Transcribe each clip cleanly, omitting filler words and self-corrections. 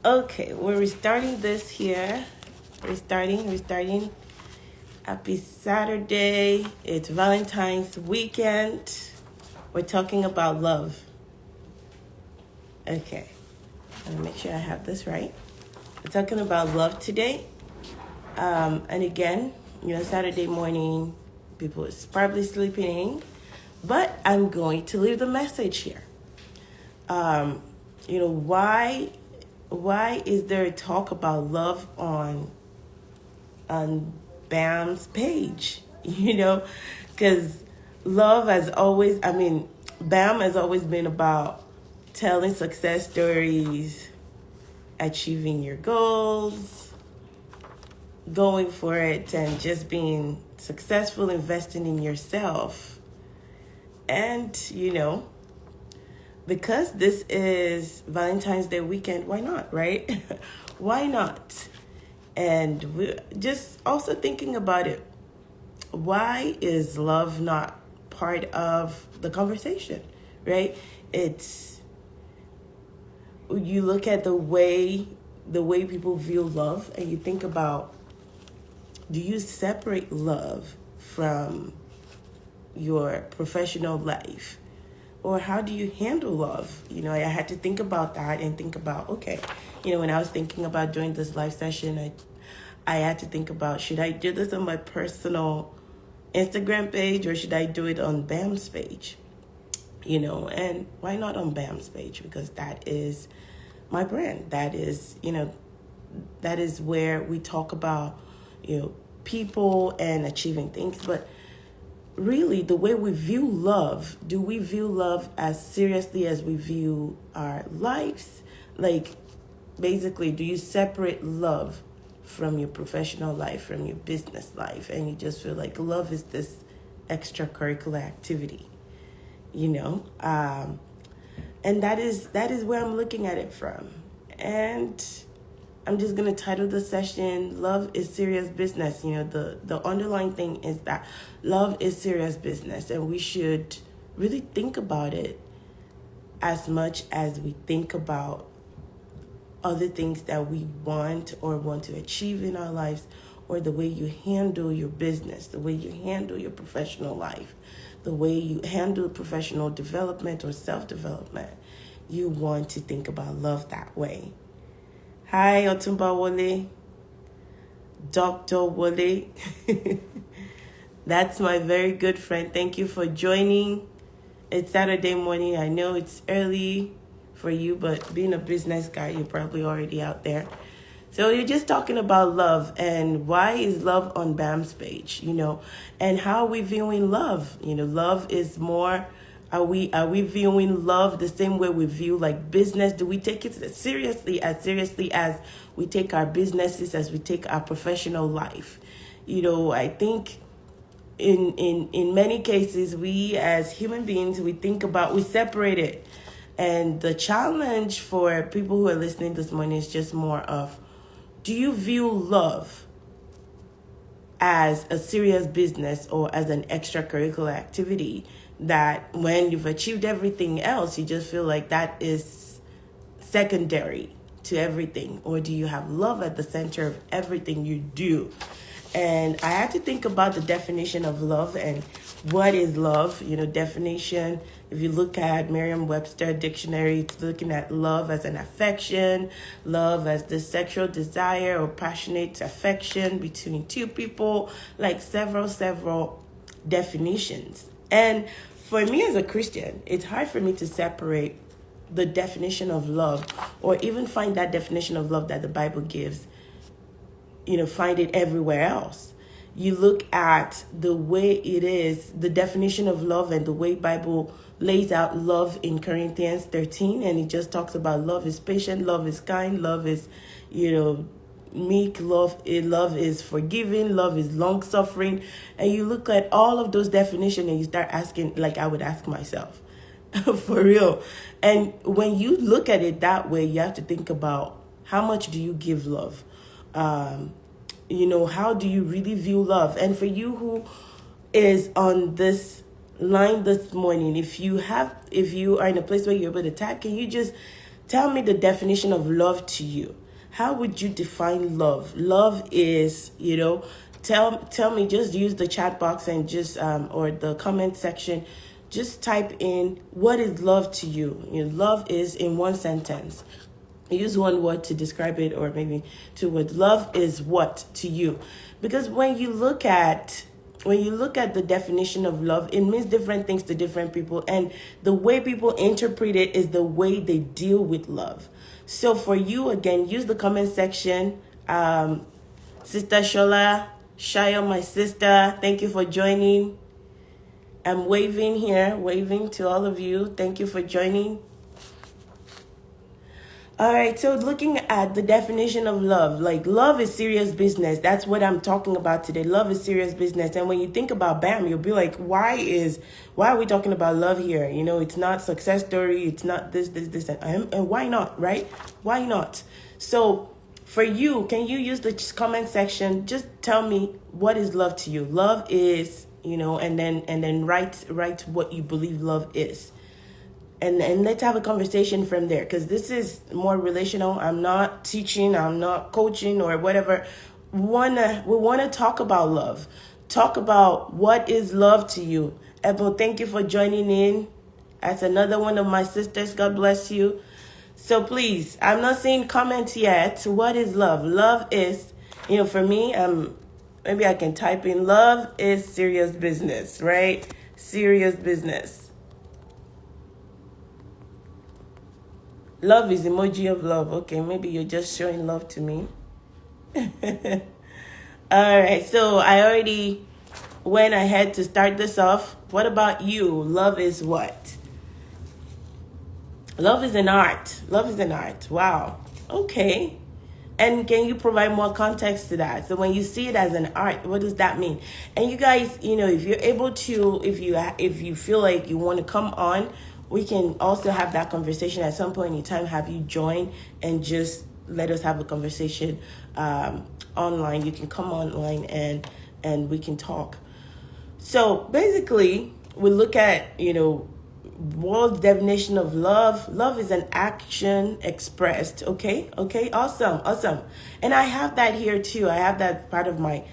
Okay, we're restarting this here. Restarting. Happy Saturday. It's Valentine's weekend. We're talking about love. Okay, I'm gonna make sure I have this right. We're talking about love today. And again, Saturday morning, people is probably sleeping, but I'm going to leave the message here. Why is there talk about love on BAM's page? Because love has always, BAM has always been about telling success stories, achieving your goals, going for it, and just being successful, investing in yourself. And, because this is Valentine's Day weekend, why not, right? Why not? And we're just also thinking about it. Why is love not part of the conversation, right? You look at the way people view love, and you think about, do you separate love from your professional life? Or how do you handle love? I had to think about that and think about, okay, when I was thinking about doing this live session, I had to think about, should I do this on my personal Instagram page or should I do it on BAM's page? And why not on BAM's page? Because that is my brand. That is where we talk about, people and achieving things. But really, the way we view love, do we view love as seriously as we view our lives? Like, basically, do you separate love from your professional life, from your business life, and you just feel like love is this extracurricular activity, and that is where I'm looking at it from. And I'm just going to title the session, Love is Serious Business. The underlying thing is that love is serious business, and we should really think about it as much as we think about other things that we want or want to achieve in our lives, or the way you handle your business, the way you handle your professional life, the way you handle professional development or self-development. You want to think about love that way. Hi, Otumba Wole, Dr. Wole. That's my very good friend. Thank you for joining. It's Saturday morning. I know it's early for you, but being a business guy, you're probably already out there. So you're just talking about love, and why is love on BAM's page, and how are we viewing love? Love is more, are we viewing love the same way we view like business? Do we take it seriously as we take our businesses, as we take our professional life? I think in many cases, we as human beings, we separate it. And the challenge for people who are listening this morning is just more of, do you view love as a serious business or as an extracurricular activity that when you've achieved everything else, you just feel like that is secondary to everything? Or do you have love at the center of everything you do? And I had to think about the definition of love and what is love. Definition, if you look at Merriam-Webster dictionary, it's looking at love as an affection, love as the sexual desire or passionate affection between two people, like several definitions. And for me as a Christian, it's hard for me to separate the definition of love or even find that definition of love that the Bible gives, find it everywhere else. You look at the way it is, the definition of love and the way Bible lays out love in Corinthians 13, and it just talks about love is patient, love is kind, love is, meek, love is forgiving, love is long-suffering. And you look at all of those definitions and you start asking, like I would ask myself, for real. And when you look at it that way, you have to think about, how much do you give love? How do you really view love? And for you who is on this line this morning, if you are in a place where you're able to tap, can you just tell me the definition of love to you. How would you define love? Love is, tell me, just use the chat box and just, or the comment section, just type in, what is love to you? Love is in one sentence. Use one word to describe it, or maybe two words. Love is what to you? Because when you look at the definition of love, it means different things to different people, and the way people interpret it is the way they deal with love. So for you, again, use the comment section. Sister Shola, Shaya, my sister, thank you for joining. I'm waving to all of you. Thank you for joining. All right, so looking at the definition of love, like love is serious business. That's what I'm talking about today. Love is serious business. And when you think about BAM, you'll be like, why are we talking about love here? It's not success story. It's not this, and why not, right? Why not? So for you, can you use the comment section? Just tell me, what is love to you? Love is, and then write what you believe love is. And let's have a conversation from there, because this is more relational. I'm not teaching, I'm not coaching or whatever. We want to talk about love. Talk about what is love to you. Ebo, thank you for joining in. That's another one of my sisters. God bless you. So please, I'm not seeing comments yet. What is love? Love is, for me, maybe I can type in, love is serious business, right? Serious business. Love is emoji of love. Okay, maybe you're just showing love to me. All right, so I already went ahead to start this off. What about you? Love is what? Love is an art. Love is an art. Wow. Okay. And can you provide more context to that? So when you see it as an art, what does that mean? And you guys, if you're able to, if you feel like you want to come on, we can also have that conversation at some point in time. Have you join and just let us have a conversation online. You can come online and we can talk. So basically, we look at, world definition of love. Love is an action expressed. Okay. Awesome. And I have that here too. I have that part of my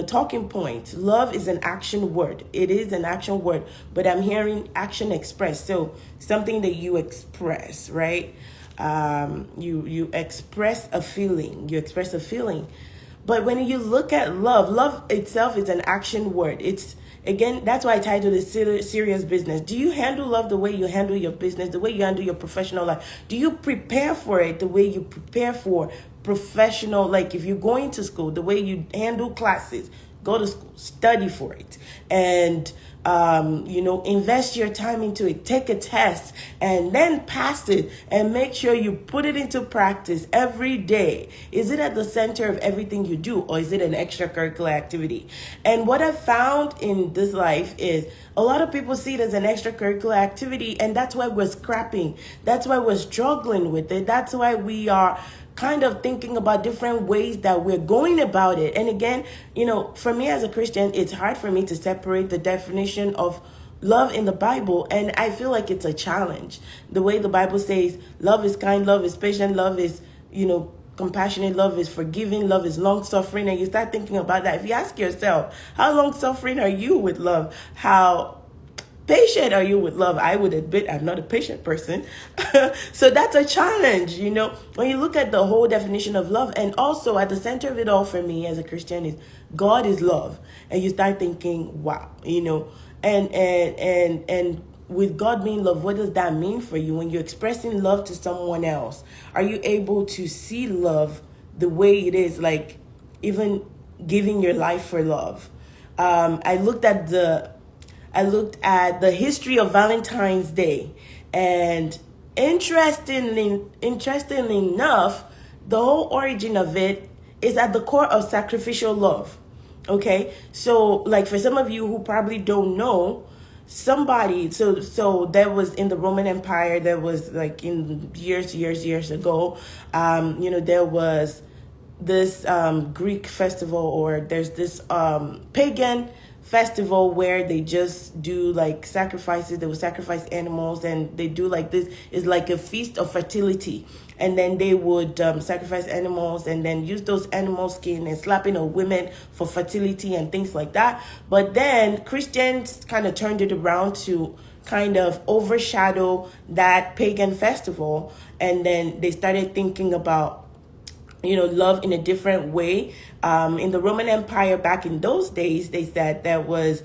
talking point. Love is an action word. It is an action word, but I'm hearing action expressed. So something that you express, right? You express a feeling. But when you look at love itself is an action word. It's, again, that's why I titled it serious business. Do you handle love the way you handle your business, the way you handle your professional life? Do you prepare for it the way you prepare for professional, like if you're going to school, the way you handle classes? Go to school, study for it, and invest your time into it. Take a test and then pass it, and make sure you put it into practice every day. Is it at the center of everything you do, or is it an extracurricular activity? And what I've found in this life is a lot of people see it as an extracurricular activity, and that's why we're scrapping. That's why we're struggling with it. That's why we are kind of thinking about different ways that we're going about it. And again, for me as a Christian, it's hard for me to separate the definition of love in the Bible. And I feel like it's a challenge. The way the Bible says love is kind, love is patient, love is, compassionate, love is forgiving, love is long suffering. And you start thinking about that. If you ask yourself, how long suffering are you with love? How patient are you with love? I would admit I'm not a patient person. So that's a challenge, when you look at the whole definition of love. And also at the center of it all for me as a Christian is God is love. And you start thinking, wow, and with God being love, what does that mean for you? When you're expressing love to someone else, are you able to see love the way it is, like even giving your life for love? I looked at the history of Valentine's Day, and interestingly enough, the whole origin of it is at the core of sacrificial love. Okay, so like for some of you who probably don't know, somebody, so there was in the Roman Empire, there was like in years ago, there was this Greek festival, or there's this pagan festival where they just do like sacrifices. They will sacrifice animals, and they do like this. It's like a feast of fertility. And then they would sacrifice animals and then use those animal skin and slapping on women for fertility and things like that. But then Christians kind of turned it around to kind of overshadow that pagan festival. And then they started thinking about, love in a different way. In the Roman Empire back in those days, they said there was,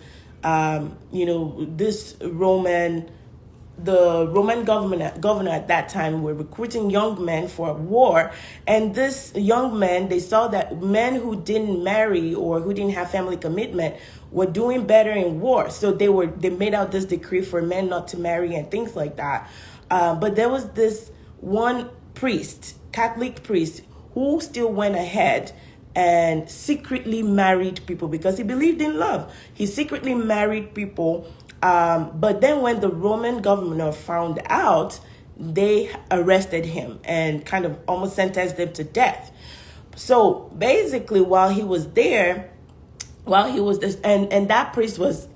the Roman governor at that time were recruiting young men for war. And this young men, they saw that men who didn't marry or who didn't have family commitment were doing better in war. So they made out this decree for men not to marry and things like that. But there was this one priest, Catholic priest, who still went ahead and secretly married people because he believed in love. He secretly married people. But then when the Roman governor found out, they arrested him and kind of almost sentenced him to death. So basically, while he was this, and that priest was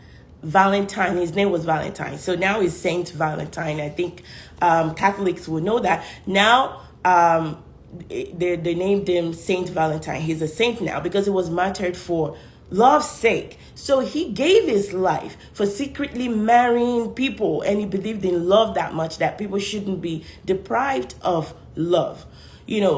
Valentine. His name was Valentine. So now he's Saint Valentine. I think Catholics will know that. Now they named him Saint Valentine. He's a saint now because he was martyred for love's sake. So he gave his life for secretly marrying people, and he believed in love that much that people shouldn't be deprived of love.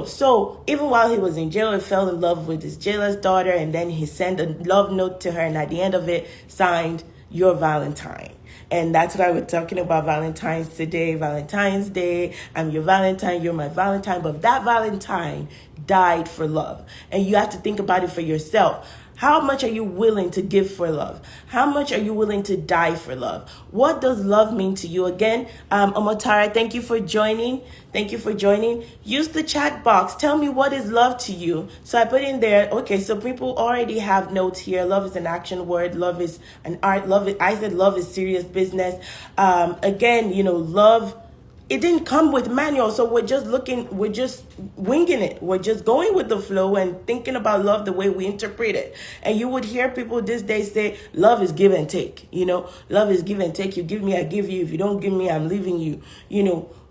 So even while he was in jail, he fell in love with his jailer's daughter, and then he sent a love note to her, and at the end of it signed, "Your Valentine." And that's why we're talking about Valentine's today, Valentine's Day. I'm your Valentine, you're my Valentine. But that Valentine died for love. And you have to think about it for yourself. How much are you willing to give for love? How much are you willing to die for love? What does love mean to you? Again, Omotara, thank you for joining. Thank you for joining. Use the chat box. Tell me, what is love to you? So I put in there, okay, so people already have notes here. Love is an action word. Love is an art. I said love is serious business. Again, love, it didn't come with manual, so we're just winging it. We're just going with the flow and thinking about love the way we interpret it. And you would hear people these days say, love is give and take. Love is give and take. You give me, I give you. If you don't give me, I'm leaving you.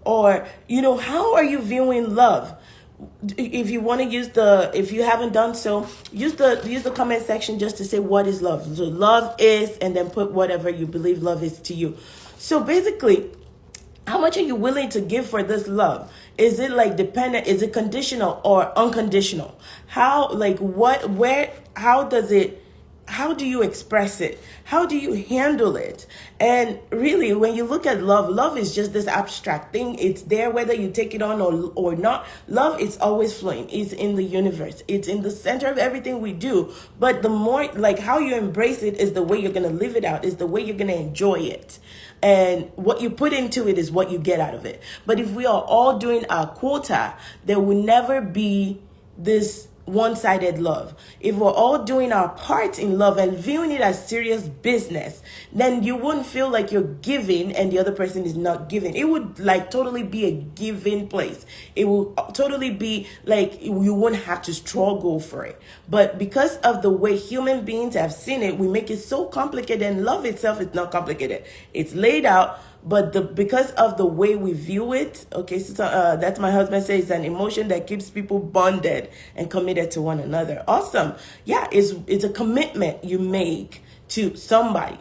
Or how are you viewing love? If you want to if you haven't done so, use the comment section just to say, what is love? So love is, and then put whatever you believe love is to you. So basically, how much are you willing to give for this love? Is it like dependent? Is it conditional or unconditional? How do you express it? How do you handle it? And really, when you look at love is just this abstract thing. It's there whether you take it on or not. Love is always flowing. It's in the universe. It's in the center of everything we do. But the more, how you embrace it is the way you're going to live it out, is the way you're going to enjoy it. And what you put into it is what you get out of it. But if we are all doing our quota, there will never be this one-sided love. If we're all doing our part in love and viewing it as serious business, then you wouldn't feel like you're giving and the other person is not giving. It would totally be a giving place. It will totally be you wouldn't have to struggle for it. But because of the way human beings have seen it, we make it so complicated, and love itself is not complicated. It's laid out. But because of the way we view it, okay, so that's my husband says, it's an emotion that keeps people bonded and committed to one another. Awesome. Yeah, it's a commitment you make to somebody.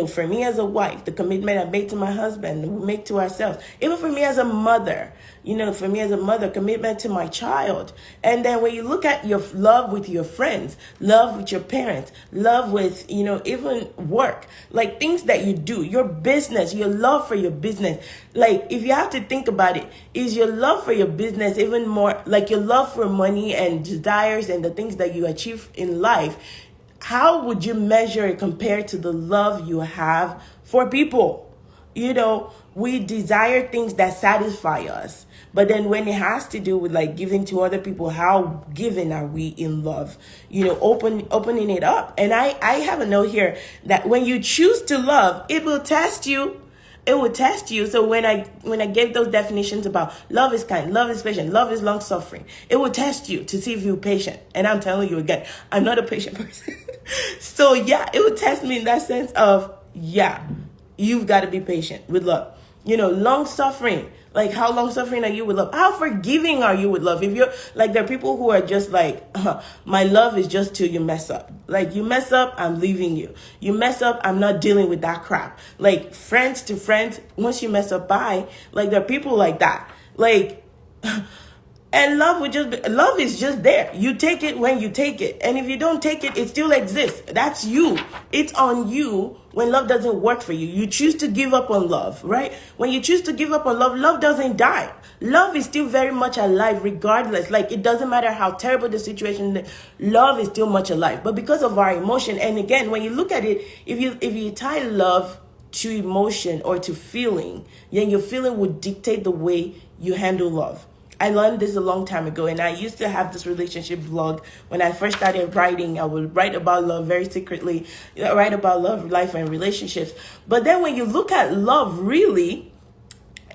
For me as a wife, the commitment I make to my husband, we make to ourselves. Even for me as a mother, commitment to my child. And then when you look at your love with your friends, love with your parents, love with, even work, things that you do, your business, your love for your business. If you have to think about it, is your love for your business even more your love for money and desires and the things that you achieve in life? How would you measure it compared to the love you have for people? We desire things that satisfy us. But then when it has to do with giving to other people, how given are we in love? Opening it up. And I have a note here that when you choose to love, it will test you. It will test you. So when I gave those definitions about love is kind, love is patient, love is long suffering, it will test you to see if you're patient. And I'm telling you again, I'm not a patient person. So yeah, it would test me in that sense of, yeah, you've got to be patient with love. Long suffering. Like, how long suffering are you with love? How forgiving are you with love? If you're like, there are people who are just like, my love is just till you mess up. Like, you mess up, I'm leaving you. You mess up, I'm not dealing with that crap. Like, friends to friends, once you mess up, bye. Like, there are people like that. Like, and love is just there. You take it when you take it. And if you don't take it, it still exists. That's you. It's on you when love doesn't work for you. You choose to give up on love, right? When you choose to give up on love, love doesn't die. Love is still very much alive regardless. Like, it doesn't matter how terrible the situation, love is still much alive. But because of our emotion, and again, when you look at it, if you tie love to emotion or to feeling, then your feeling would dictate the way you handle love. I learned this a long time ago, and I used to have this relationship blog. When I first started writing, I would write about love very secretly, write about love, life, and relationships. But then when you look at love really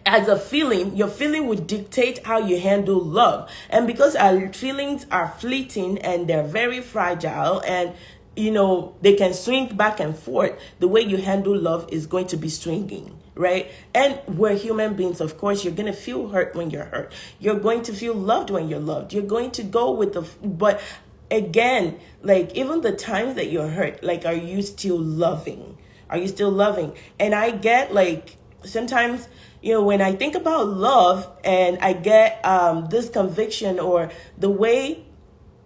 as a feeling, your feeling would dictate how you handle love. And because our feelings are fleeting and they're very fragile, and they can swing back and forth, the way you handle love is going to be swinging, right? And we're human beings. Of course, you're going to feel hurt when you're hurt. You're going to feel loved when you're loved. You're going to go with but again, like, even the times that you're hurt, like, are you still loving? Are you still loving? And I get, like, sometimes, when I think about love and I get this conviction, or the way,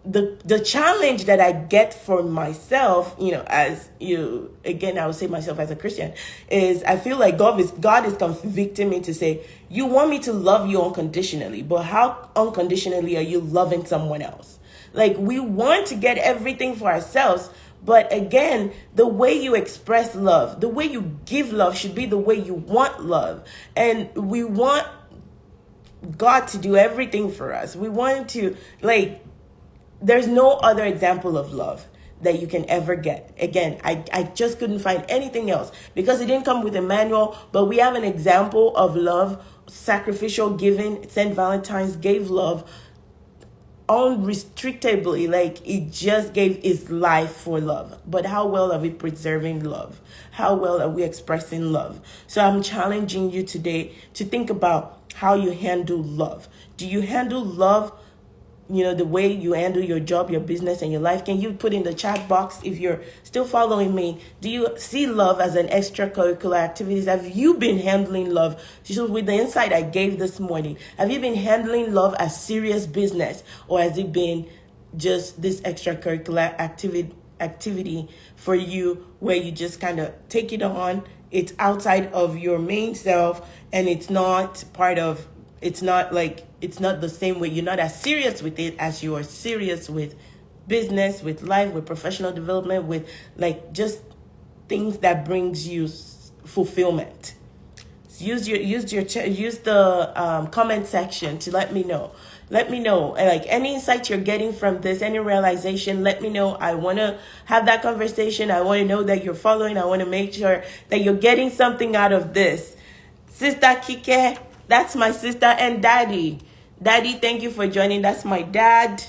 the challenge that I get for myself, again, I would say myself as a Christian, is I feel like God is convicting me to say, you want me to love you unconditionally, but how unconditionally are you loving someone else? Like, we want to get everything for ourselves, but again, the way you express love, the way you give love should be the way you want love. And we want God to do everything for us. We want to, like, there's no other example of love that you can ever get. Again, I just couldn't find anything else, because it didn't come with a manual, but we have an example of love, sacrificial giving. St. Valentine's gave love unrestrictedly, like, it just gave his life for love. But how well are we preserving love? How well are we expressing love? So I'm challenging you today to think about how you handle love. Do you handle love the way you handle your job, your business, and your life? Can you put in the chat box, if you're still following me, do you see love as an extracurricular activity? Have you been handling love? So with the insight I gave this morning, have you been handling love as serious business, or has it been just this extracurricular activity for you, where you just kind of take it on? It's outside of your main self, and it's not the same way. You're not as serious with it as you are serious with business, with life, with professional development, with, like, just things that brings you fulfillment. Use the comment section to let me know. Let me know, like, any insight you're getting from this, any realization. Let me know. I want to have that conversation. I want to know that you're following. I want to make sure that you're getting something out of this. Sister Kike, that's my sister, and Daddy, thank you for joining. That's my dad.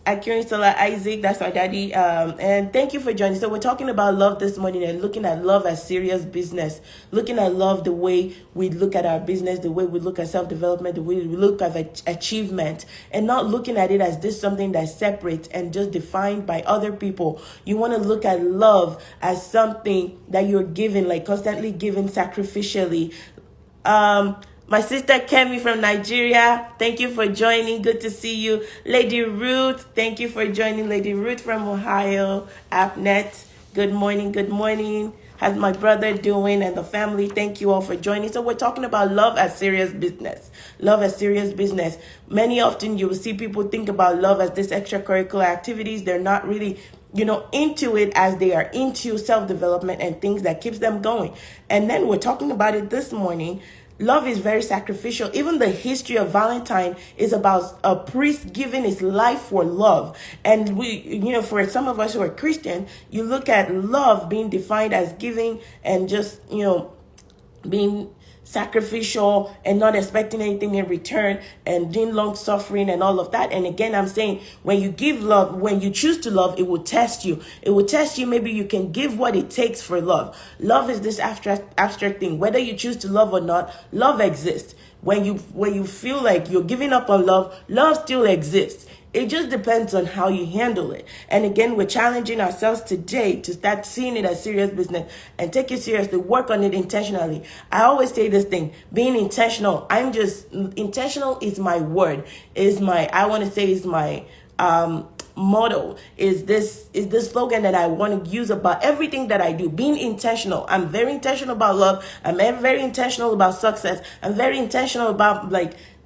Akirisola Isaac, that's my daddy. And thank you for joining. So we're talking about love this morning, and looking at love as serious business. Looking at love the way we look at our business, the way we look at self-development, the way we look at achievement, and not looking at it as this something that's separate and just defined by other people. You want to look at love as something that you're giving, like constantly giving sacrificially. My sister Kemi from Nigeria, thank you for joining. Good to see you. Lady Ruth, thank you for joining. Lady Ruth from Ohio, AppNet. Good morning, good morning. How's my brother doing and the family? Thank you all for joining. So we're talking about love as serious business. Love as serious business. Often you will see people think about love as this extracurricular activities. They're not really into it as they are into self-development and things that keeps them going. And then we're talking about it this morning. Love is very sacrificial. Even the history of Valentine is about a priest giving his life for love. And we, for some of us who are Christian, you look at love being defined as giving and just, being sacrificial and not expecting anything in return, and being long suffering and all of that. And again, I'm saying, when you give love, when you choose to love, it will test you. It will test you. Maybe you can give what it takes for love. Love is this abstract thing. Whether you choose to love or not, love exists. When you feel like you're giving up on love, love still exists. It just depends on how you handle it. And again, we're challenging ourselves today to start seeing it as serious business and take it seriously, work on it intentionally. I always say this thing, being intentional. Intentional is my word, is my motto, is this slogan that I want to use about everything that I do. Being intentional. I'm very intentional about love. I'm very intentional about success. I'm very intentional about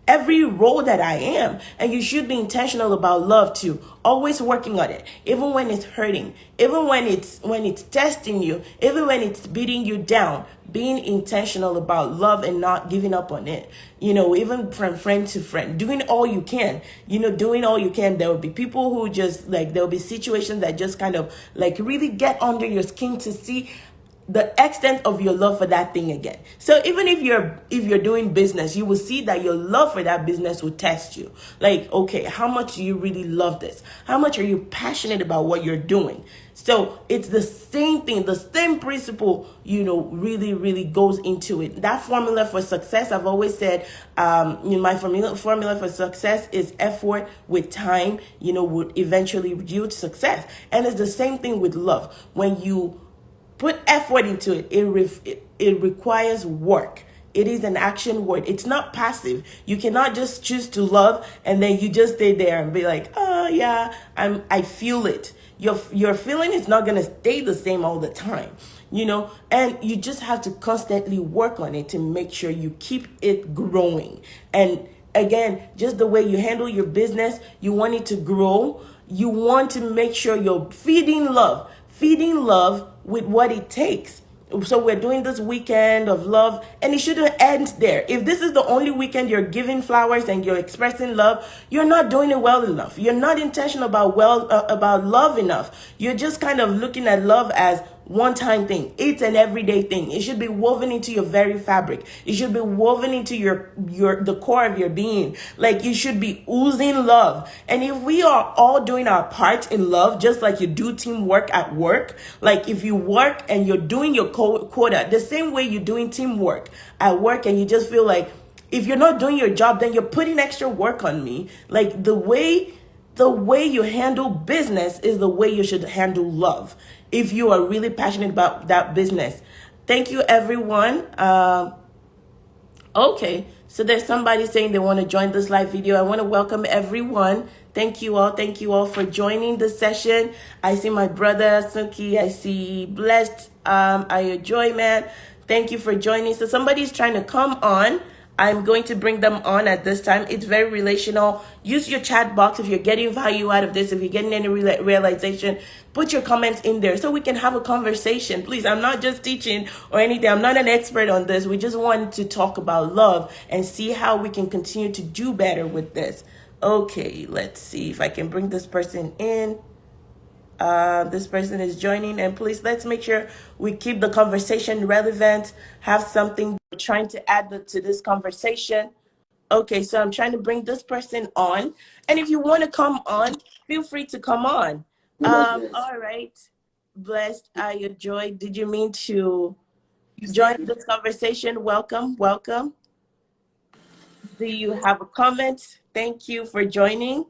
every role that I am. And you should be intentional about love too. Always working on it. Even when it's hurting. Even when it's testing you. Even when it's beating you down. Being intentional about love and not giving up on it. Even from friend to friend. Doing all you can. Doing all you can. There will be people who just there will be situations that just kind of really get under your skin to see the extent of your love for that thing again. So even if you're doing business, you will see that your love for that business will test you. Okay, how much do you really love this? How much are you passionate about what you're doing? So it's the same thing, the same principle, really, really goes into it. That formula for success, I've always said, my formula for success is effort with time, would eventually yield success. And it's the same thing with love. When you put effort into it, it requires work. It is an action word. It's not passive. You cannot just choose to love and then you just stay there and be like, oh yeah, I feel it. Your feeling is not going to stay the same all the time, and you just have to constantly work on it to make sure you keep it growing. And again, just the way you handle your business, you want it to grow. You want to make sure you're feeding love with what it takes. So we're doing this weekend of love, and it shouldn't end there. If this is the only weekend you're giving flowers and you're expressing love, you're not doing it well enough. You're not intentional about love enough. You're just kind of looking at love as one-time thing. It's an everyday thing. It should be woven into your very fabric. It should be woven into the core of your being. You should be oozing love. And if we are all doing our part in love, just like you do teamwork at work, if you work and you're doing your quota, the same way you're doing teamwork at work, and you just feel like if you're not doing your job, then you're putting extra work on me. The way you handle business is the way you should handle love. If you are really passionate about that business. Thank you, everyone. Okay, so there's somebody saying they want to join this live video. I want to welcome everyone. Thank you all for joining the session. I see my brother Suki. I see Blessed. I Joy Man. Thank you for joining. So somebody's trying to come on. I'm going to bring them on at this time. It's very relational. Use your chat box if you're getting value out of this. If you're getting any realization, put your comments in there so we can have a conversation. Please, I'm not just teaching or anything. I'm not an expert on this. We just want to talk about love and see how we can continue to do better with this. Okay, let's see if I can bring this person in. This person is joining, and please, let's make sure we keep the conversation relevant, have something we're trying to add to this conversation. Okay, so I'm trying to bring this person on, and if you want to come on, feel free to come on. All right, Blessed, I Joy, did you mean to join this conversation? Welcome. Do you have a comment? Thank you for joining.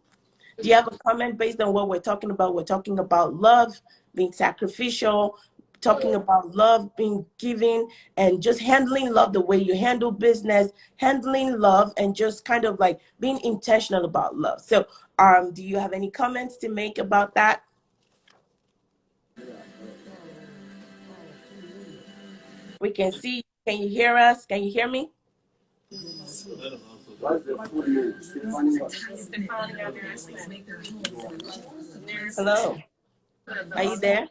Do you have a comment based on what we're talking about? We're talking about love, being sacrificial, talking about love, being giving, and just handling love the way you handle business, handling love, and just kind of being intentional about love. So do you have any comments to make about that? We can see. Can you hear us? Can you hear me? Hello. Are you there?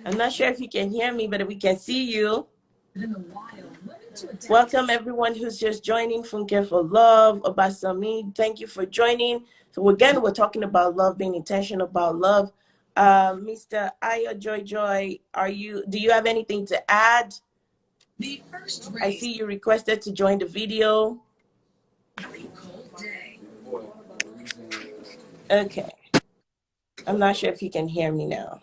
I'm not sure if you can hear me, but we can see you. Welcome everyone who's just joining. Funke for Love, Obasami, thank you for joining. So again, we're talking about love, being intentional about love. Mr. Ayo Joy Joy, do you have anything to add? I see you requested to join the video. Okay. I'm not sure if you can hear me now.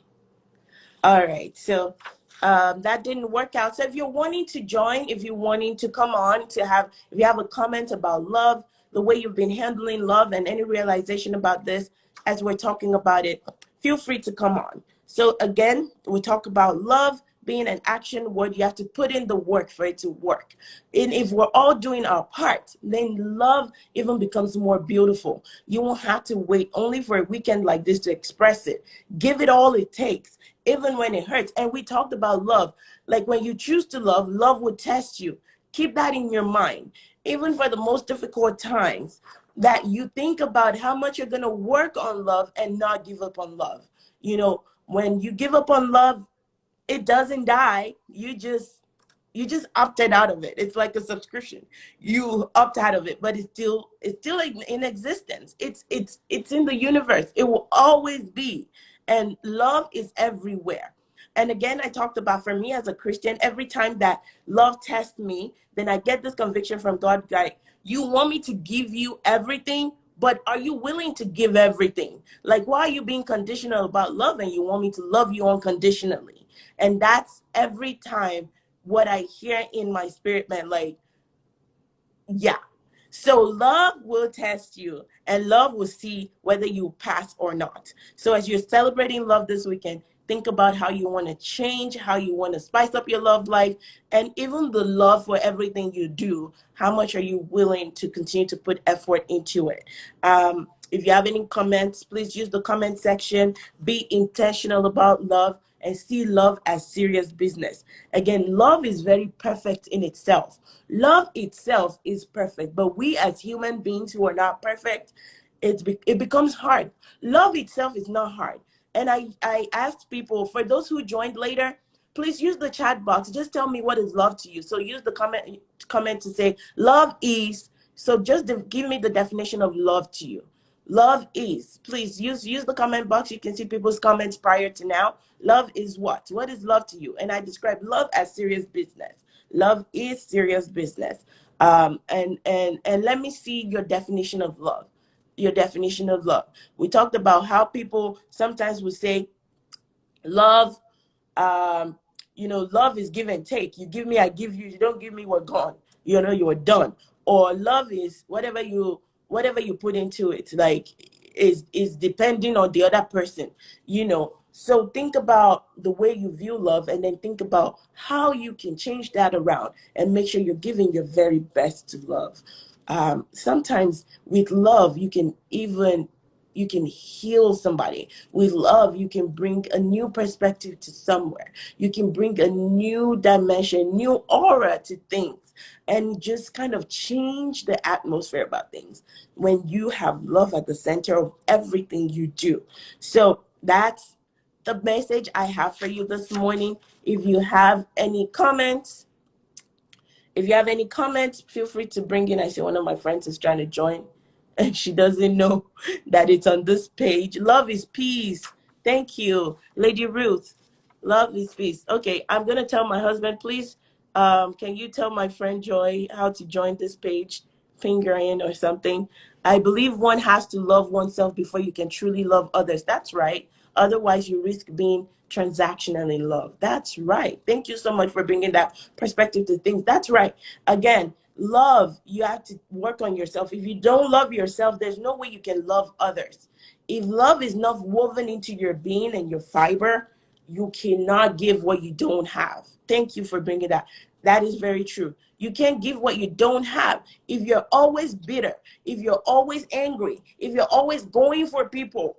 All right. So that didn't work out. So if you're wanting to join, if you're wanting to come on if you have a comment about love, the way you've been handling love and any realization about this as we're talking about it, feel free to come on. So again, we talk about love being an action word. You have to put in the work for it to work. And if we're all doing our part, then love even becomes more beautiful. You won't have to wait only for a weekend like this to express it. Give it all it takes, even when it hurts. And we talked about love. Like when you choose to love, love will test you. Keep that in your mind. Even for the most difficult times, that you think about how much you're going to work on love and not give up on love. You know, when you give up on love, it doesn't die. You just opted out of it. It's like a subscription. You opt out of it, but it's still in existence. It's in the universe. It will always be. And love is everywhere. And again, I talked about, for me as a Christian, every time that love tests me, then I get this conviction from God, like, you want me to give you everything, but are you willing to give everything? Like, why are you being conditional about love and you want me to love you unconditionally? And that's every time what I hear in my spirit, man, like, yeah. So love will test you and love will see whether you pass or not. So as you're celebrating love this weekend, think about how you want to change, how you want to spice up your love life, and even the love for everything you do. How much are you willing to continue to put effort into it? If you have any comments, please use the comment section. Be intentional about love and see love as serious business. Again, love is very perfect in itself. Love itself is perfect, but we as human beings who are not perfect, it becomes hard. Love itself is not hard. And I asked people, for those who joined later, please use the chat box. Just tell me what is love to you. So use the comment to say, love is, so just give me the definition of love to you. Love is, please use the comment box. You can see people's comments prior to now. Love is what? What is love to you? And I describe love as serious business. Love is serious business. And let me see your definition of love. Your definition of love. We talked about how people sometimes will say love, um, love is give and take. You give me, I give you. You don't give me, we're gone. You're done. Or love is whatever you put into it, like is depending on the other person. So think about the way you view love and then think about how you can change that around and make sure you're giving your very best to love. Sometimes with love, you can heal somebody. With love, you can bring a new perspective to somewhere. You can bring a new dimension, new aura to things, and just kind of change the atmosphere about things when you have love at the center of everything you do. So that's the message I have for you this morning. If you have any comments, feel free to bring in. I see one of my friends is trying to join and she doesn't know that it's on this page. Love is peace. Thank you, Lady Ruth. Love is peace. Okay, I'm going to tell my husband, please, can you tell my friend Joy how to join this page? Finger in or something. I believe one has to love oneself before you can truly love others. That's right. Otherwise, you risk being transactional in love. That's right. Thank you so much for bringing that perspective to things. That's right. Again, love, you have to work on yourself. If you don't love yourself, there's no way you can love others. If love is not woven into your being and your fiber, you cannot give what you don't have. Thank you for bringing that. That is very true. You can't give what you don't have. If you're always bitter, if you're always angry, if you're always going for people,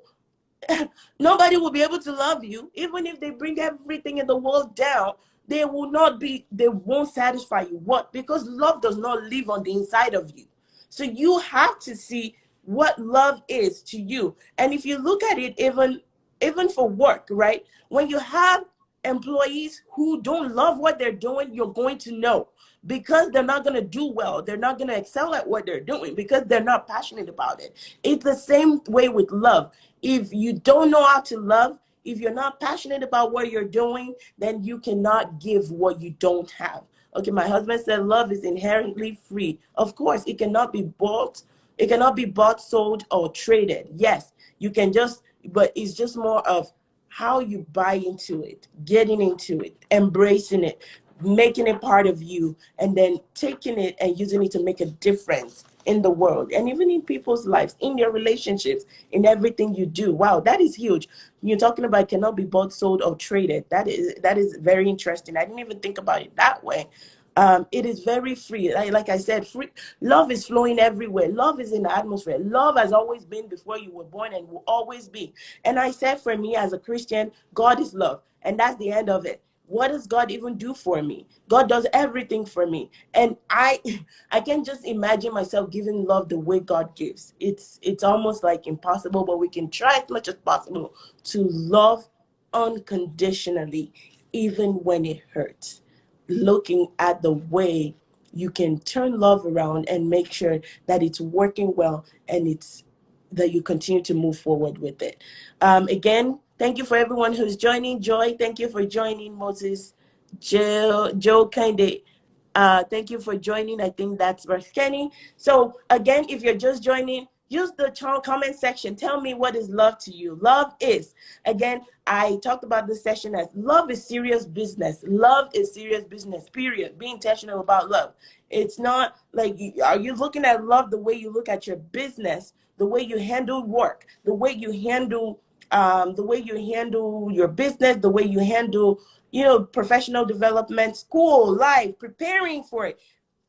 nobody will be able to love you. Even if they bring everything in the world down, they won't satisfy you. What? Because love does not live on the inside of you. So you have to see what love is to you. And if you look at it, even for work, right? When you have employees who don't love what they're doing, you're going to know, because they're not going to do well. They're not going to excel at what they're doing because they're not passionate about it. It's the same way with love. If you don't know how to love, If you're not passionate about what you're doing, then you cannot give what you don't have. Okay, my husband said love is inherently free. Of course, it cannot be bought. It cannot be bought, sold, or traded. Yes, you can just, but it's just more of how you buy into it, getting into it, embracing it, making it part of you, and then taking it and using it to make a difference in the world and even in people's lives, in your relationships, in everything you do. Wow, that is huge. You're talking about cannot be bought, sold, or traded. That is very interesting. I didn't even think about it that way. It is very free. Like I said, free love is flowing everywhere. Love is in the atmosphere. Love has always been before you were born and will always be. And I said, for me as a Christian, God is love, and that's the end of it. What does God even do for me? God does everything for me, and I can just imagine myself giving love the way God gives. It's almost like impossible, but we can try as much as possible to love unconditionally, even when it hurts. Looking at the way you can turn love around and make sure that it's working well, and it's that you continue to move forward with it. Again, thank you for everyone who's joining. Joy, thank you for joining. Moses, Joe Kinde, thank you for joining. I think that's Verse Kenny. So again, if you're just joining, use the comment section. Tell me, what is love to you? Love is, again, I talked about this session as love is serious business. Love is serious business, period. Be intentional about love. It's not like, are you looking at love the way you look at your business, the way you handle work, the way you handle your business, the way you handle, professional development, school, life, preparing for it,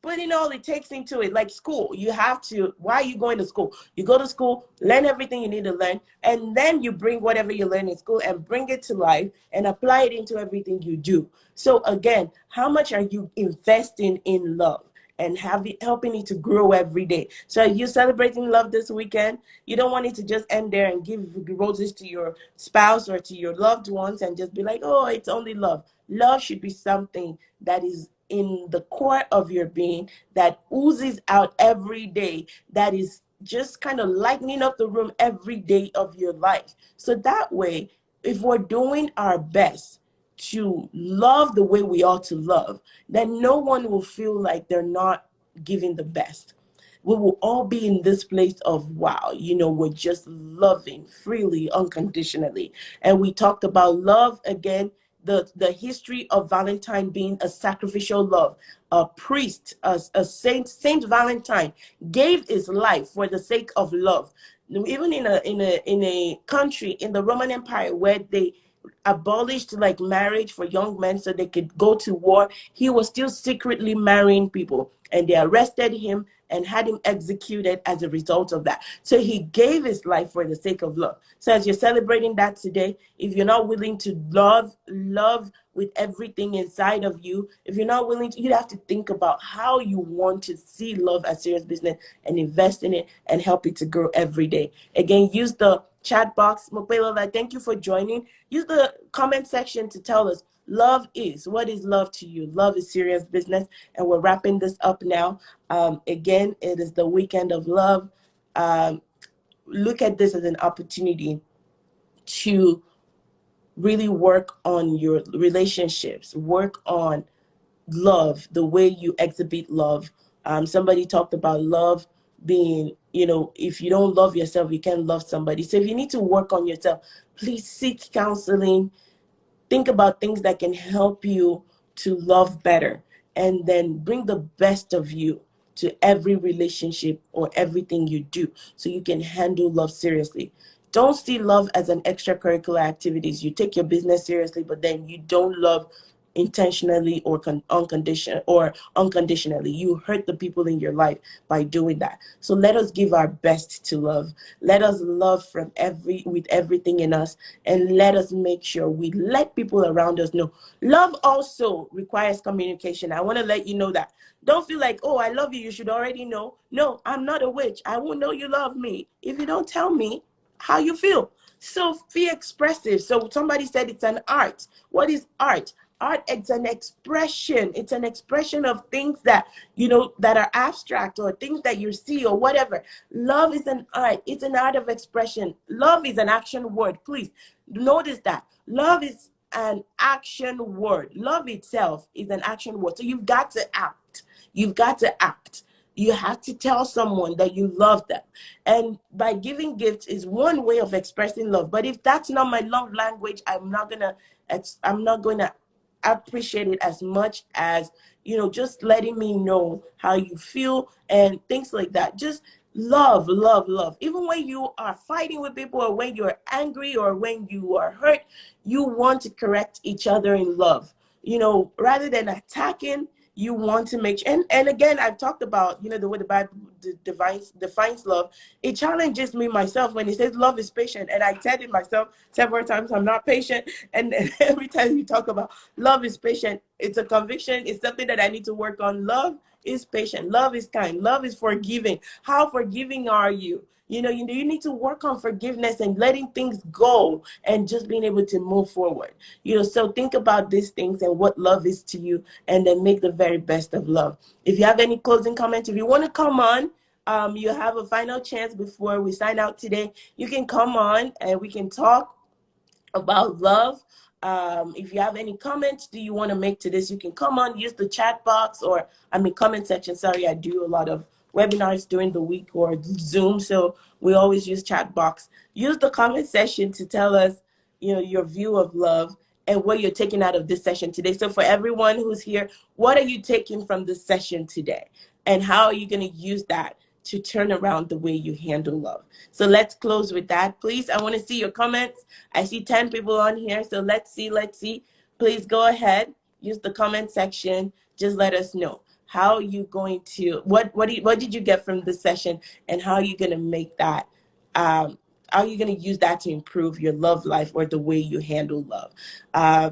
putting all it takes into it. Like school, you have to, why are you going to school? You go to school, learn everything you need to learn, and then you bring whatever you learn in school and bring it to life and apply it into everything you do. So again, how much are you investing in love and helping it to grow every day? So you're celebrating love this weekend. You don't want it to just end there and give roses to your spouse or to your loved ones and just be like, oh, it's only love. Love should be something that is in the core of your being, that oozes out every day, that is just kind of lightening up the room every day of your life. So that way, if we're doing our best to love the way we ought to love, then no one will feel like they're not giving the best. We will all be in this place of, wow, we're just loving freely, unconditionally. And we talked about love again, the history of Valentine being a sacrificial love. A priest, a Saint Valentine gave his life for the sake of love. Even in a country in the Roman Empire where they abolished like marriage for young men so they could go to war, he was still secretly marrying people, and they arrested him and had him executed as a result of that. So he gave his life for the sake of love. So as you're celebrating that today, if you're not willing to love with everything inside of you, if you're not willing to, you have to think about how you want to see love as serious business and invest in it and help it to grow every day. Again, use the chat box. Mopela, thank you for joining. Use the comment section to tell us, what is love to you? Love is serious business. And we're wrapping this up now. Again, it is the weekend of love. Look at this as an opportunity to really work on your relationships, work on love, the way you exhibit love. Somebody talked about love being, if you don't love yourself, you can't love somebody. So if you need to work on yourself, please seek counseling. Think about things that can help you to love better, and then bring the best of you to every relationship or everything you do so you can handle love seriously. Don't see love as an extracurricular activities. You take your business seriously, but then you don't love intentionally or unconditionally. You hurt the people in your life by doing that. So let us give our best to love. Let us love with everything in us, and let us make sure we let people around us know. Love also requires communication. I want to let you know that. Don't feel like, oh, I love you, you should already know. No, I'm not a witch. I won't know you love me if you don't tell me how you feel. So be expressive. So somebody said it's an art. What is art? Art, it's an expression. It's an expression of things that, that are abstract, or things that you see, or whatever. Love is an art. It's an art of expression. Love is an action word. Please notice that. Love is an action word. Love itself is an action word. So you've got to act. You've got to act. You have to tell someone that you love them. And by giving gifts is one way of expressing love. But if that's not my love language, I'm not gonna appreciate it as much as, just letting me know how you feel and things like that. Just love, love, love. Even when you are fighting with people, or when you're angry, or when you are hurt, you want to correct each other in love. Rather than attacking, you want to make sure. And again, I've talked about, the way the Bible defines love. It challenges me myself when it says love is patient. And I said it myself several times, I'm not patient. And every time you talk about love is patient, it's a conviction. It's something that I need to work on. Love is patient. Love is kind. Love is forgiving. How forgiving are you? You need to work on forgiveness and letting things go, and just being able to move forward. So think about these things and what love is to you, and then make the very best of love. If you have any closing comments, if you want to come on, you have a final chance before we sign out today. You can come on and we can talk about love. If you have any comments do you want to make to this, you can come on, use the chat box, or comment section. Sorry, I do a lot of webinars during the week, or Zoom, so we always use chat box. Use the comment section to tell us, your view of love and what you're taking out of this session today. So for everyone who's here, what are you taking from this session today, and how are you going to use that to turn around the way you handle love? So let's close with that, please. I want to see your comments. I see 10 people on here, so let's see. Please go ahead, use the comment section. Just let us know how are you going to, what did you get from this session, and how are you going to make that, how are you going to use that to improve your love life, or the way you handle love?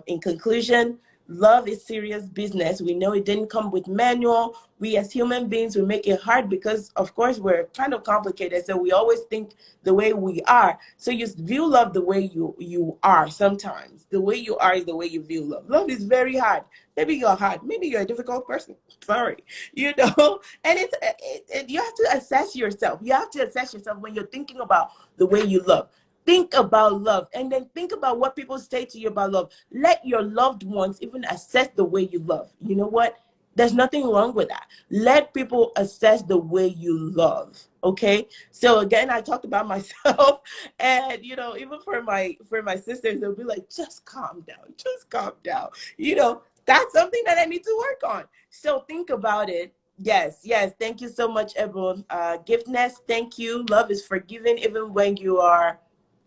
In conclusion, love is serious business. We know it didn't come with manual. We as human beings, we make it hard because, of course, we're kind of complicated. So we always think the way we are. So you view love the way you are sometimes. The way you are is the way you view love. Love is very hard. Maybe you're hard. Maybe you're a difficult person. Sorry. And you have to assess yourself. You have to assess yourself when you're thinking about the way you love. Think about love, and then think about what people say to you about love. Let your loved ones even assess the way you love. You know what? There's nothing wrong with that. Let people assess the way you love. Okay. So again, I talked about myself, and even for my sisters, they'll be like, just calm down, just calm down. That's something that I need to work on. So think about it. Yes. Thank you so much, Ebon. Giftness, thank you. Love is forgiving even when you are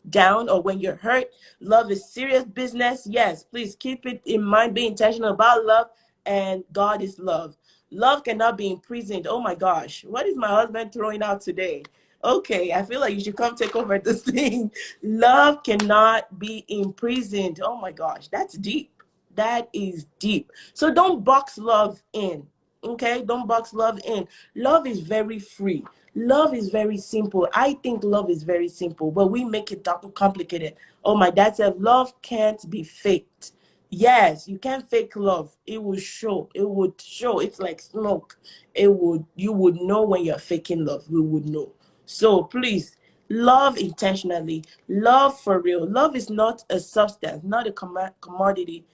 down or when you're hurt. Love is serious business. Yes, please keep it in mind. Be intentional about love, and God is love. Love cannot be imprisoned. Oh my gosh, what is my husband throwing out today? Okay, I feel like you should come take over this thing. Love cannot be imprisoned. Oh my gosh, that's deep. That is deep. So don't box love in. Okay, don't box love in. Love is very free. Love is very simple. I think love is very simple, but we make it complicated. Oh, my dad said love can't be faked. Yes, you can't fake love. It will show. It would show. It's like smoke. You would know when you're faking love. We would know. So please, love intentionally. Love for real. Love is not a substance, not a commodity,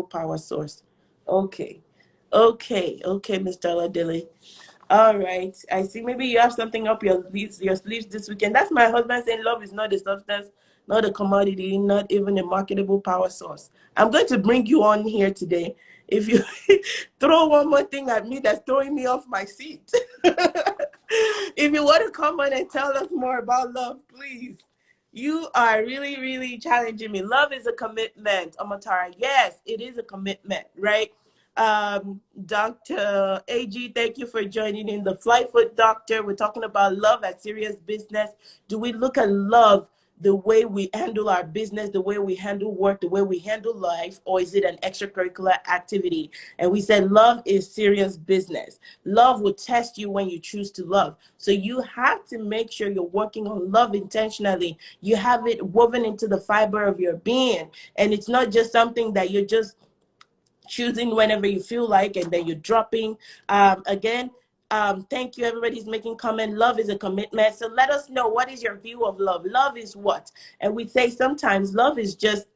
power source. Okay. Mr. Oladele. All right. I see. Maybe you have something up your sleeves this weekend. That's my husband saying love is not a substance, not a commodity, not even a marketable power source. I'm going to bring you on here today. If you throw one more thing at me that's throwing me off my seat. If you want to come on and tell us more about love, please. You are really, really challenging me. Love is a commitment, Amatara. Yes, it is a commitment, right? Dr. AG, thank you for joining in. The Flightfoot Doctor, we're talking about love as serious business. Do we look at love the way we handle our business, the way we handle work, the way we handle life, or is it an extracurricular activity? And we said love is serious business. Love will test you when you choose to love. So you have to make sure you're working on love intentionally. You have it woven into the fiber of your being. And it's not just something that you're just choosing whenever you feel like, and then you're dropping. Again, thank you. Everybody's making comment. Love is a commitment. So let us know, what is your view of love? Love is what? And we say sometimes love is just,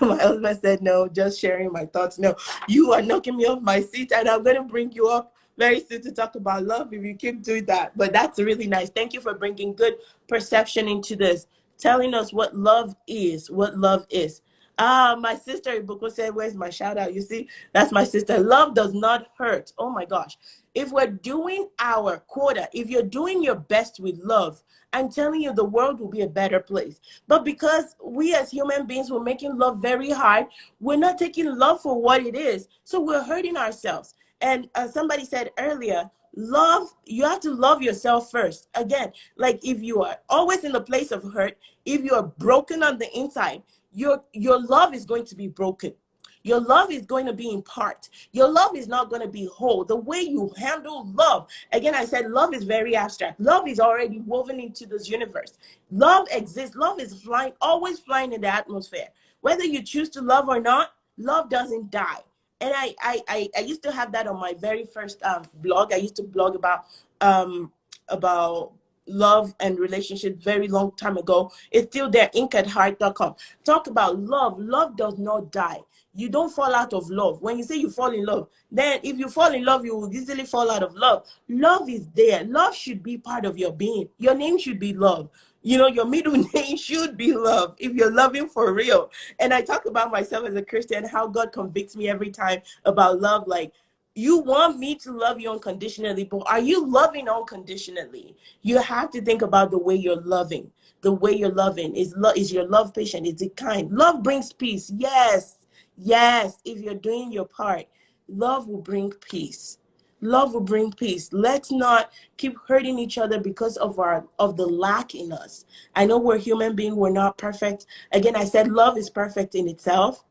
my husband said, no, just sharing my thoughts. No, you are knocking me off my seat, and I'm going to bring you up very soon to talk about love if you keep doing that. But that's really nice. Thank you for bringing good perception into this, telling us what love is, what love is. My sister Ibuko said, where's my shout out? You see, that's my sister. Love does not hurt. Oh my gosh. If we're doing our quota, if you're doing your best with love, I'm telling you, the world will be a better place. But because we as human beings, we're making love very hard, we're not taking love for what it is. So we're hurting ourselves. And somebody said earlier, love, you have to love yourself first. Again, like if you are always in the place of hurt, if you are broken on the inside, your love is going to be broken. Your love is going to be in part. Your love is not going to be whole. The way you handle love, again, I said love is very abstract. Love is already woven into this universe. Love exists. Love is flying, always flying in the atmosphere. Whether you choose to love or not, love doesn't die. And I used to have that on my very first blog. I used to blog about love and relationship very long time ago. It's still there, inkatheart.com. Talk about love. Love does not die. You don't fall out of love. When you say you fall in love, then if you fall in love, you will easily fall out of love. Love is there. Love should be part of your being. Your name should be love. You know, your middle name should be love if you're loving for real. And I talk about myself as a Christian, how God convicts me every time about love. Like, you want me to love you unconditionally, but are you loving unconditionally? You have to think about the way you're loving. The way you're loving is your love patient? Is it kind? Love brings peace. Yes. Yes. If you're doing your part, love will bring peace. Love will bring peace. Let's not keep hurting each other because of the lack in us. I know we're human beings. We're not perfect. Again, I said love is perfect in itself.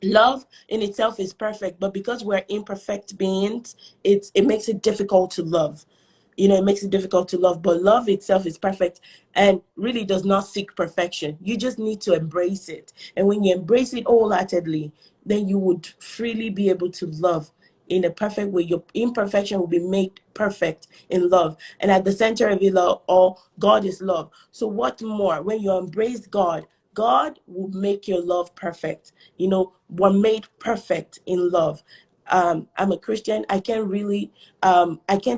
Love in itself is perfect, but because we're imperfect beings, it makes it difficult to love. You know, it makes it difficult to love, but love itself is perfect and really does not seek perfection. You just need to embrace it. And when you embrace it wholeheartedly, then you would freely be able to love in a perfect way. Your imperfection will be made perfect in love. And at the center of it all, God is love. So what more? When you embrace God, God will make your love perfect. You know, we're made perfect in love. I'm a Christian. I can't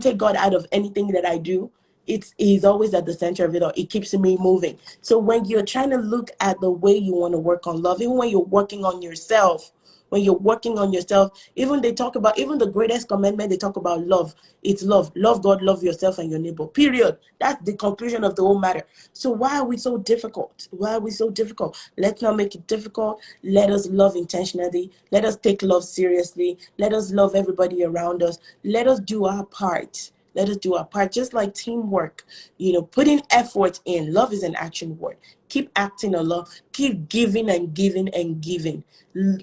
take God out of anything that I do. He's always at the center of it all. It keeps me moving. So when you're trying to look at the way you want to work on love, even when you're working on yourself, even they talk about, even the greatest commandment, they talk about love. It's love. Love God, love yourself and your neighbor. Period. That's the conclusion of the whole matter. So why are we so difficult? Why are we so difficult? Let's not make it difficult. Let us love intentionally. Let us take love seriously. Let us love everybody around us. Let us do our part. Let us do our part, just like teamwork. You know, putting effort in. Love is an action word. Keep acting on love. Keep giving and giving and giving.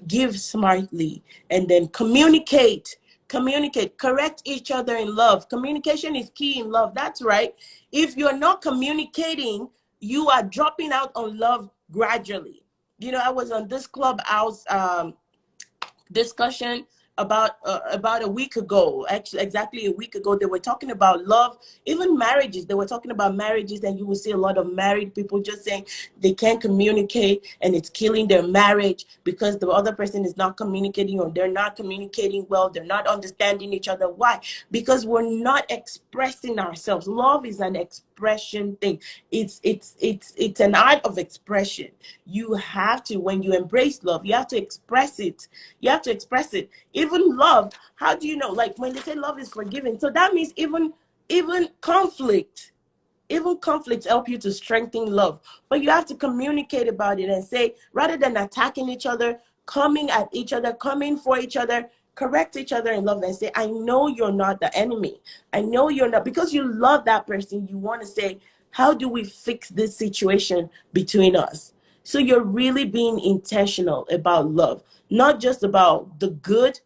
Give smartly, and then communicate. Communicate. Correct each other in love. Communication is key in love. That's right. If you're not communicating, you are dropping out on love gradually. You know, I was on this Clubhouse discussion about a week ago, actually exactly a week ago. They were talking about love, even marriages. They were talking about marriages, and you will see a lot of married people just saying they can't communicate and it's killing their marriage because the other person is not communicating, or they're not communicating well, they're not understanding each other. Why? Because we're not expressing ourselves. Love is an expression thing. It's an art of expression. You have to, when you embrace love, you have to express it. You have to express it. Even love, how do you know? Like when they say love is forgiving, so that means even conflict, even conflicts help you to strengthen love. But you have to communicate about it and say, rather than attacking each other, coming at each other, coming for each other, correct each other in love and say, I know you're not the enemy. I know you're not, because you love that person. You want to say, How do we fix this situation between us? So you're really being intentional about love, not just about the good.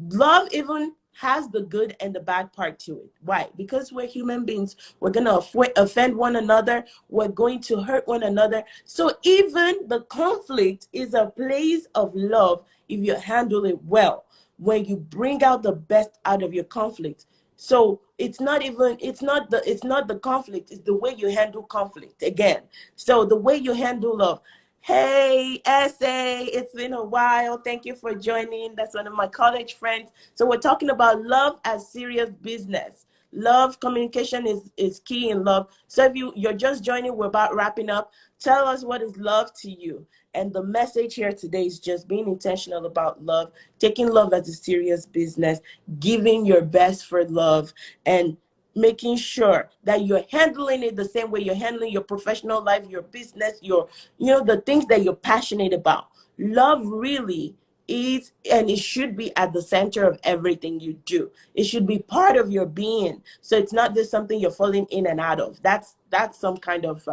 Love even has the good and the bad part to it. Why? Because we're human beings. We're going to offend one another. We're going to hurt one another. So even the conflict is a place of love if you handle it well, when you bring out the best out of your conflict. So it's not the conflict, it's the way you handle conflict again. So the way you handle love. Hey, Essay, it's been a while. Thank you for joining. That's one of my college friends. So we're talking about love as serious business. Love communication is key in love. So if you're just joining, we're about wrapping up. Tell us, what is love to you? And the message here today is just being intentional about love, taking love as a serious business, giving your best for love, and making sure that you're handling it the same way you're handling your professional life, your business, the things that you're passionate about. Love really is, and it should be at the center of everything you do. It should be part of your being. So it's not just something you're falling in and out of. That's some kind of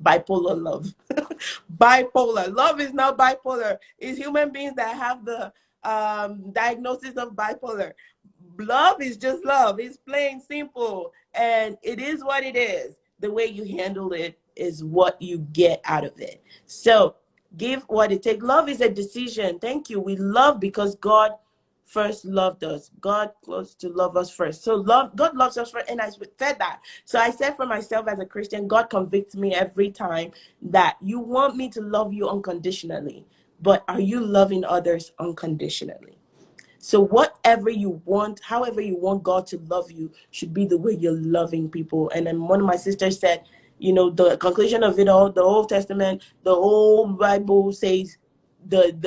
bipolar love. Bipolar love is not bipolar. It's human beings that have the diagnosis of bipolar. Love is just love. It's plain simple, and it is what it is. The way you handle it is what you get out of it. So give what it takes. Love is a decision. Thank you. We love because God first loved us. God wants to love us first. So God loves us first. And I said that. So I said for myself as a Christian, God convicts me every time that you want me to love you unconditionally, but are you loving others unconditionally? So whatever you want, however you want God to love you, should be the way you're loving people. And then one of my sisters said, the conclusion of it all, the Old Testament, the whole Bible says the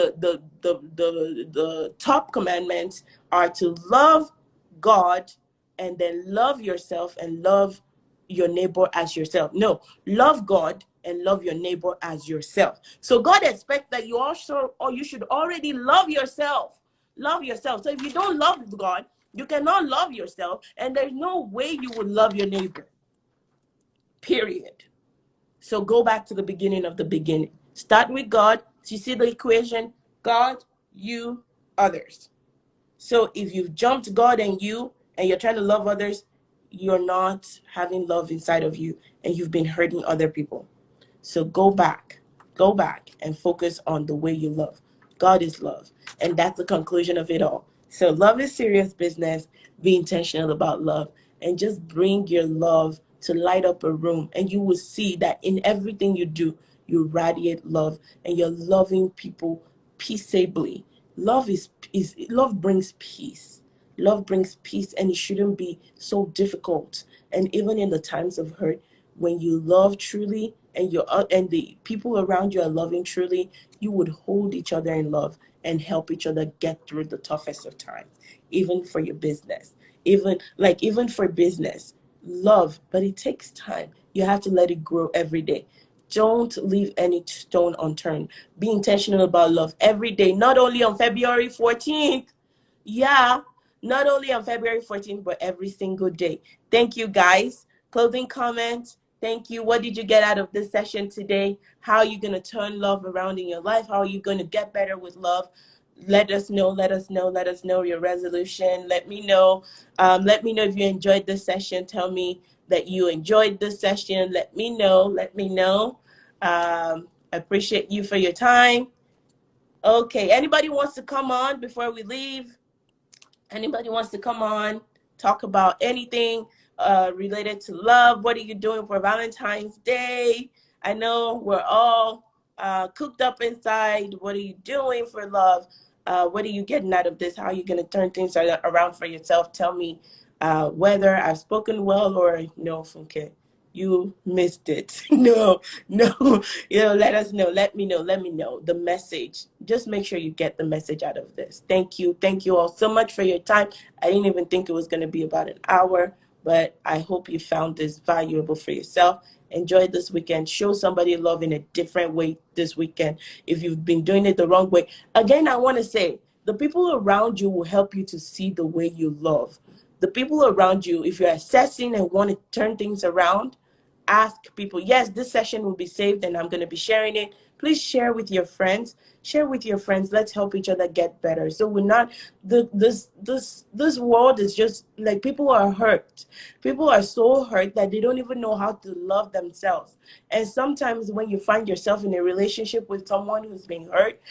top commandments are to love God and then love yourself and love your neighbor as yourself. No, love God and love your neighbor as yourself. So God expects that you should already love yourself. Love yourself. So if you don't love God, you cannot love yourself, and there's no way you would love your neighbor. Period. So go back to the beginning of the beginning. Start with God. So you see the equation: God, you, others. So if you've jumped God and you, and you're trying to love others, you're not having love inside of you, and you've been hurting other people. So go back and focus on the way you love. God is love. And that's the conclusion of it all. So love is serious business. Be intentional about love and just bring your love to light up a room. And you will see that in everything you do, you radiate love and you're loving people peaceably. Love brings peace. Love brings peace, and it shouldn't be so difficult. And even in the times of hurt, when you love truly and the people around you are loving truly, you would hold each other in love and help each other get through the toughest of times, even for your business. Even for business, love, but it takes time. You have to let it grow every day. Don't leave any stone unturned. Be intentional about love every day, not only on February 14th. Yeah, not only on February 14th, but every single day. Thank you, guys. Closing comments. Thank you. What did you get out of this session today? How are you going to turn love around in your life? How are you going to get better with love? Let us know. Let us know your resolution. Let me know. Let me know if you enjoyed this session. Tell me that you enjoyed this session. Let me know. I appreciate you for your time. Okay. Anybody wants to come on before we leave? Anybody wants to come on, talk about anything related to love? What are you doing for Valentine's Day? I know we're all cooked up inside. What are you doing for love? What are you getting out of this? How are you going to turn things around for yourself? Tell me whether I've spoken well or no, Funke. You missed it. No. Let us know. Let me know the message. Just make sure you get the message out of this. Thank you all so much for your time. I didn't even think it was going to be about an hour, but I hope you found this valuable for yourself. Enjoy this weekend. Show somebody love in a different way this weekend. If you've been doing it the wrong way, again, I want to say the people around you will help you to see the way you love. The people around you, if you're assessing and want to turn things around, ask people. Yes, this session will be saved and I'm going to be sharing it. Please share with your friends. Share with your friends. Let's help each other get better. So we're not this world is just like people are hurt. People are so hurt that they don't even know how to love themselves. And sometimes when you find yourself in a relationship with someone who's been hurt,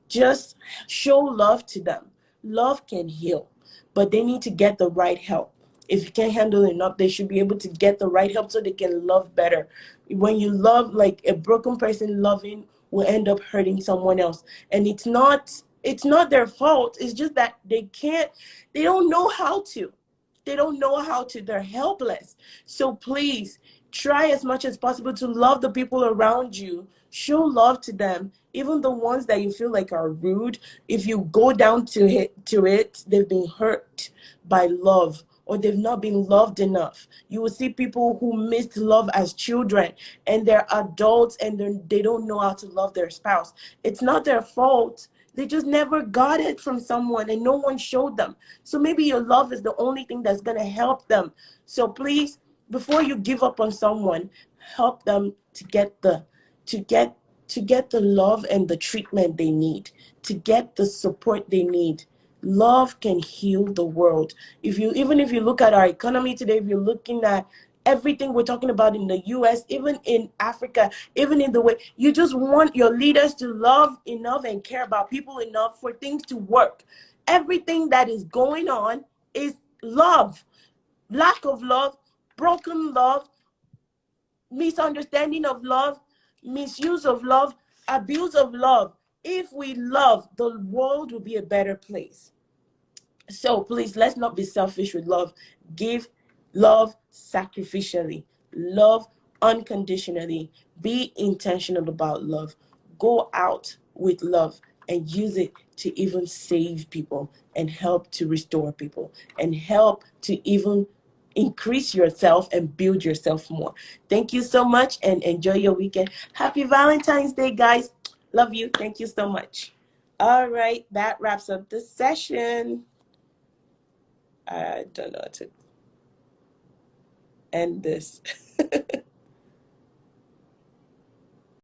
just show love to them. Love can heal, but they need to get the right help. If you can't handle enough, they should be able to get the right help so they can love better. When you love, like a broken person loving will end up hurting someone else. And it's not their fault. It's just that they don't know how to. They don't know how to. They're helpless. So please try as much as possible to love the people around you. Show love to them, even the ones that you feel like are rude. If you go down to it, they've been hurt by love, or they've not been loved enough. You will see people who missed love as children, and they're adults, and they don't know how to love their spouse. It's not their fault. They just never got it from someone, and no one showed them. So maybe your love is the only thing that's going to help them. So please, before you give up on someone, help them to get to get the love and the treatment they need, to get the support they need. Love can heal the world. If you look at our economy today, if you're looking at everything we're talking about in the US, even in Africa, even in the way you just want your leaders to love enough and care about people enough for things to work. Everything that is going on is love, lack of love, broken love, misunderstanding of love, misuse of love, abuse of love. If we love, the world will be a better place. So please, let's not be selfish with love. Give love sacrificially, love unconditionally. Be intentional about love. Go out with love and use it to even save people and help to restore people and help to even increase yourself and build yourself more. Thank you so much and enjoy your weekend. Happy Valentine's Day, guys. Love you. Thank you so much. All right, that wraps up the session. I don't know how to end this.